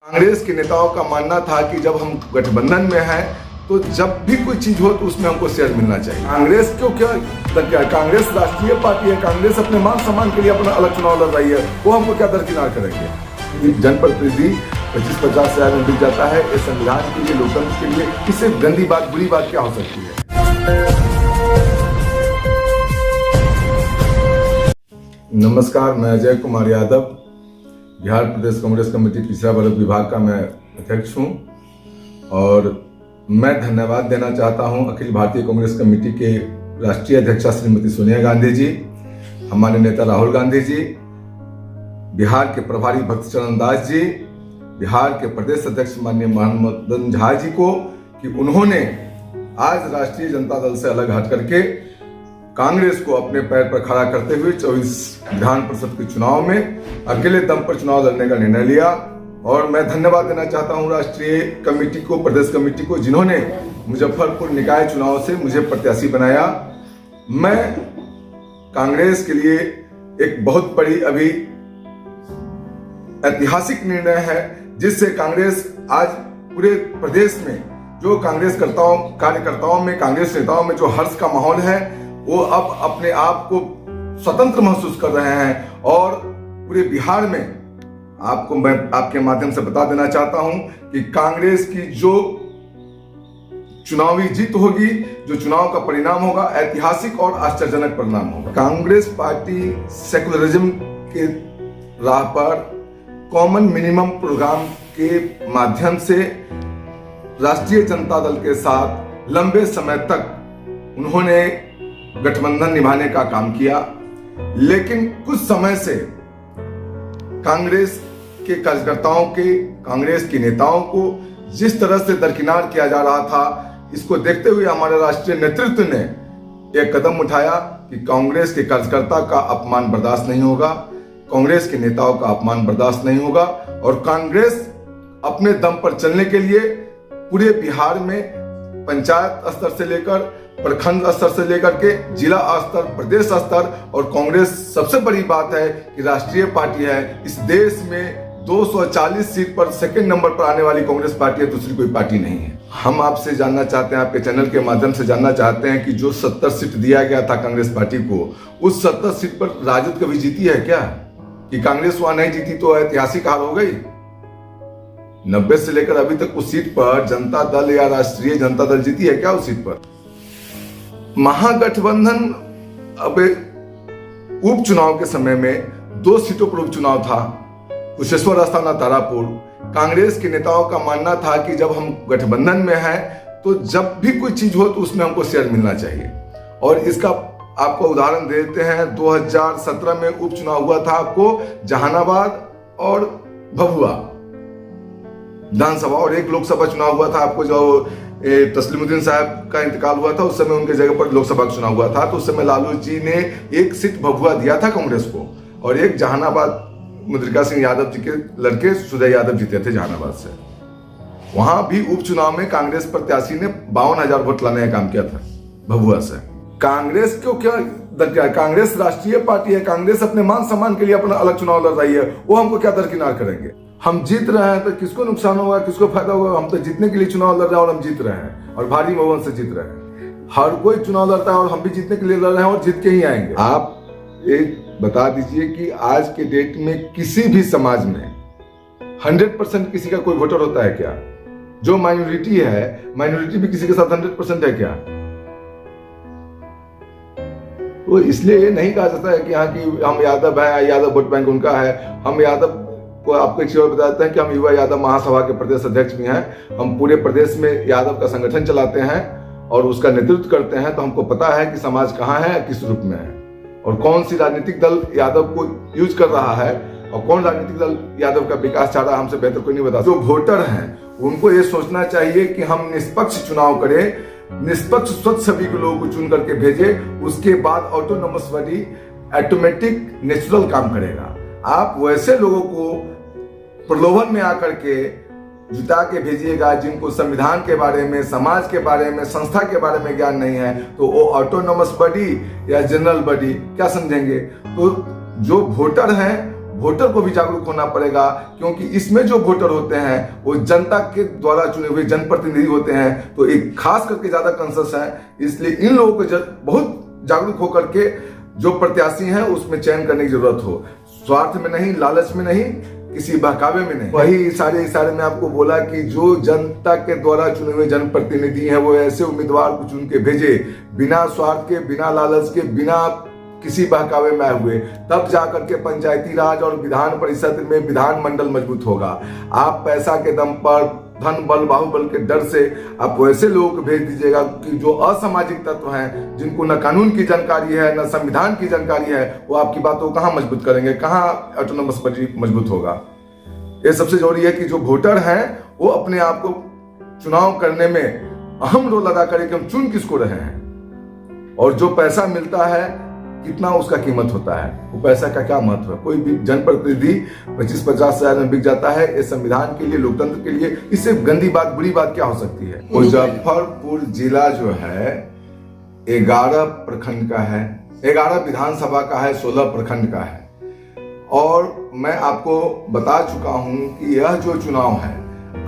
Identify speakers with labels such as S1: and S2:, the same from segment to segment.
S1: कांग्रेस के नेताओं का मानना था कि जब हम गठबंधन में हैं तो जब भी कोई चीज हो तो उसमें हमको शेयर मिलना चाहिए। कांग्रेस क्यों क्या कांग्रेस राष्ट्रीय पार्टी है, कांग्रेस अपने मान सम्मान के लिए अपना अलग चुनाव लड़ रही है, वो हमको क्या दरकिनार करेंगे। जनप्रतिनिधि 25-50 हजार में बिक जाता है, इस संविधान के लिए, लोकतंत्र के लिए इससे गंदी बात, बुरी बात क्या हो सकती है। नमस्कार, मैं अजय कुमार यादव, बिहार प्रदेश कांग्रेस कमेटी तीसरा वर्ग विभाग का मैं अध्यक्ष हूं और मैं धन्यवाद देना चाहता हूं अखिल भारतीय कांग्रेस कमेटी के राष्ट्रीय अध्यक्षा श्रीमती सोनिया गांधी जी, हमारे नेता राहुल गांधी जी, बिहार के प्रभारी भक्तचरण दास जी, बिहार के प्रदेश अध्यक्ष माननीय मोहम्मद झा जी को कि उन्होंने आज राष्ट्रीय जनता दल से अलग हट करके कांग्रेस को अपने पैर पर खड़ा करते हुए 24 विधान परिषद के चुनाव में अकेले दम पर चुनाव लड़ने का निर्णय लिया। और मैं धन्यवाद देना चाहता हूं राष्ट्रीय कमेटी को, प्रदेश कमेटी को, जिन्होंने मुजफ्फरपुर निकाय चुनाव से मुझे प्रत्याशी बनाया। मैं कांग्रेस के लिए एक बहुत बड़ी अभी ऐतिहासिक निर्णय है, जिससे कांग्रेस आज पूरे प्रदेश में जो कांग्रेस कार्यकर्ताओं में, कांग्रेस नेताओं में जो हर्ष का माहौल है, वो अब अपने आप को स्वतंत्र महसूस कर रहे हैं। और पूरे बिहार में आपको मैं आपके माध्यम से बता देना चाहता हूं कि कांग्रेस की जो चुनावी जीत होगी, जो चुनाव का परिणाम होगा, ऐतिहासिक और आश्चर्यजनक परिणाम होगा। कांग्रेस पार्टी सेकुलरिज्म के राह पर कॉमन मिनिमम प्रोग्राम के माध्यम से राष्ट्रीय जनता दल के साथ लंबे समय तक उन्होंने गठबंधन निभाने का काम किया, लेकिन कुछ समय से कांग्रेस के कार्यकर्ताओं के, कांग्रेस के नेताओं को जिस तरह से दरकिनार किया जा रहा था, इसको देखते हुए हमारे राष्ट्रीय नेतृत्व ने एक कदम उठाया कि कांग्रेस के कार्यकर्ता का अपमान बर्दाश्त नहीं होगा, कांग्रेस के नेताओं का अपमान बर्दाश्त नहीं होगा। और कांग्रेस अपने दम पर चलने के लिए पूरे बिहार में पंचायत स्तर से लेकर प्रखंड स्तर से लेकर के जिला स्तर, प्रदेश स्तर, और कांग्रेस सबसे बड़ी बात है कि राष्ट्रीय पार्टी है। इस देश में 240 सीट पर सेकंड नंबर पर आने वाली कांग्रेस पार्टी है, दूसरी कोई पार्टी नहीं है। हम आपसे जानना चाहते हैं, आपके चैनल के माध्यम से जानना चाहते हैं कि जो 70 सीट दिया गया था कांग्रेस पार्टी को, उस 70 सीट पर राजद कभी जीती है क्या? कि कांग्रेस वहां नहीं जीती तो ऐतिहासिक हार हो गई। 90 से लेकर अभी तक उस सीट पर जनता दल या राष्ट्रीय जनता दल जीती है क्या? उस सीट पर महागठबंधन अब उपचुनाव के समय में 2 सीटों पर उपचुनाव था, कुशेश्वर स्थान, तारापुर। कांग्रेस के नेताओं का मानना था कि जब हम गठबंधन में हैं तो जब भी कोई चीज हो तो उसमें हमको शेयर मिलना चाहिए। और इसका आपको उदाहरण देते हैं, 2017 में उपचुनाव हुआ था आपको जहानाबाद और भभुआ विधानसभा, और एक लोकसभा चुनाव हुआ था आपको, जो तस्लीमुद्दीन साहब का इंतकाल हुआ था, उस समय उनके जगह पर लोकसभा का चुनाव हुआ था। तो उस समय लालू जी ने एक सीट भभुआ दिया था कांग्रेस को, और एक जहानाबाद मुद्रिका सिंह यादव जी के लड़के सुजय यादव जीते थे जहानाबाद से। वहां भी उपचुनाव में कांग्रेस प्रत्याशी ने 52,000 वोट लाने का काम किया था भभुआ से। कांग्रेस क्यों कांग्रेस राष्ट्रीय पार्टी है, कांग्रेस अपने मान सम्मान के लिए अपना अलग चुनाव लड़ रही है, वो हमको क्या दरकिनार करेंगे। हम जीत रहे हैं तो किसको नुकसान होगा, किसको फायदा होगा? हम तो जीतने के लिए चुनाव लड़ रहे हैं और हम जीत रहे हैं, और भारी बहुमत से जीत रहे हैं। हर कोई चुनाव लड़ता है और हम भी जीतने के लिए लड़ रहे हैं और जीत के ही आएंगे। आप एक बता दीजिए कि आज के डेट में किसी भी समाज में 100% किसी का कोई वोटर होता है क्या? जो माइनॉरिटी है, माइनॉरिटी भी किसी के साथ 100% है क्या? तो इसलिए ये नहीं कहा जाता है कि हाँ कि हम यादव है, यादव वोट बैंक उनका है। हम यादव को आपको एक चीज और बताते हैं कि हम युवा यादव महासभा के प्रदेश अध्यक्ष भी हैं। हम पूरे प्रदेश में यादव का संगठन चलाते हैं और उसका नेतृत्व करते हैं, तो हमको पता है कि समाज कहाँ है, किस रूप में है, और कौन सी राजनीतिक दल यादव को यूज कर रहा है और कौन राजनीतिक दल यादव का विकास चाह रहा है, हमसे बेहतर कोई नहीं बता। जो वोटर हैं उनको ये सोचना चाहिए कि हम निष्पक्ष चुनाव करें, निष्पक्ष स्वच्छ छवि के लोगों को चुन करके भेजे, उसके बाद ऑटोनोमस बॉडी ऑटोमेटिक नेचुरल काम करेगा। आप वैसे लोगों को प्रलोभन में आकर के जुटा के भेजिएगा जिनको संविधान के बारे में, समाज के बारे में, संस्था के बारे में ज्ञान नहीं है, तो वो ऑटोनोमस बॉडी या जनरल बॉडी क्या समझेंगे। तो जो वोटर हैं वोटर को भी जागरूक होना पड़ेगा, क्योंकि इसमें जो वोटर होते हैं वो जनता के द्वारा चुने हुए जनप्रतिनिधि होते हैं, तो एक खास करके ज्यादा कंसर्स है। इसलिए इन लोगों को बहुत जागरूक होकर के जो प्रत्याशी हैं उसमें चयन करने की जरूरत हो, स्वार्थ में नहीं, लालच में नहीं, किसी बहकावे में नहीं। वही इशारे में आपको बोला कि जो जनता के द्वारा चुने हुए जनप्रतिनिधि हैं वो ऐसे उम्मीदवार को चुन के भेजे, बिना स्वार्थ के, बिना लालच के, बिना किसी बहकावे में आए हुए, तब जाकर के पंचायती राज और विधान परिषद में विधानमंडल मजबूत होगा। आप पैसा के दम पर, धन बल बाहुबल के डर से आप वैसे लोगों को भेज दीजिएगा कि जो असामाजिक तत्व हैं, जिनको न कानून की जानकारी है न संविधान की जानकारी है, वो आपकी बातों को कहाँ मजबूत करेंगे, कहाँ ऑटोनोमस मजबूत होगा। ये सबसे जरूरी है कि जो वोटर हैं वो अपने आप को चुनाव करने में अहम रोल अदा करें कि हम चुन किसको रहे हैं, और जो पैसा मिलता है कितना उसका कीमत होता है, वो पैसा का क्या महत्व है। कोई भी जनप्रतिनिधि 25-50 हजार में बिक जाता है, ये संविधान के लिए, लोकतंत्र के लिए, इससे गंदी बात, बुरी बात क्या हो सकती है। मुजफ्फरपुर जिला जो है 11 प्रखंड का है, 11 विधानसभा का है, 16 प्रखंड का है। और मैं आपको बता चुका हूं कि यह जो चुनाव है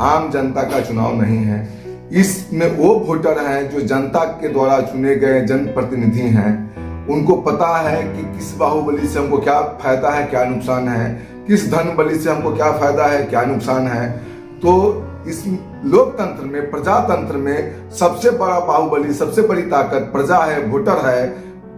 S1: आम जनता का चुनाव नहीं है। इसमें वो वोटर हैं जो जनता के द्वारा चुने गए जनप्रतिनिधि हैं, उनको पता है कि किस बाहुबली से हमको क्या फायदा है, क्या नुकसान है, किस धन बली से हमको क्या फायदा है, क्या नुकसान है। तो इस लोकतंत्र में, प्रजातंत्र में सबसे बड़ा बाहुबली, सबसे बड़ी ताकत प्रजा है, वोटर है।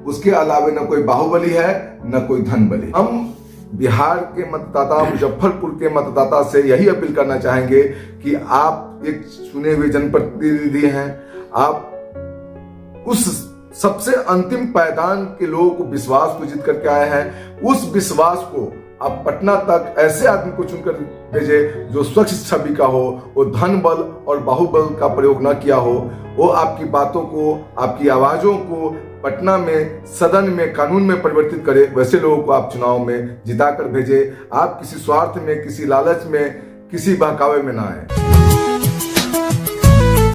S1: उसके अलावे न कोई बाहुबली है न कोई धन बली। हम बिहार के मतदाता, मुजफ्फरपुर के मतदाता से यही अपील करना चाहेंगे कि आप एक चुने हुए जनप्रतिनिधि हैं, आप उस सबसे अंतिम पायदान के लोगों को, विश्वास को जीत करके आए हैं। उस विश्वास को आप पटना तक ऐसे आदमी को चुनकर भेजे जो स्वच्छ छवि का हो, वो धन बल और बाहुबल का प्रयोग न किया हो, वो आपकी बातों को, आपकी आवाजों को पटना में, सदन में, कानून में परिवर्तित करे। वैसे लोगों को आप चुनाव में जिताकर भेजे। आप किसी स्वार्थ में, किसी लालच में, किसी बहकावे में ना आए।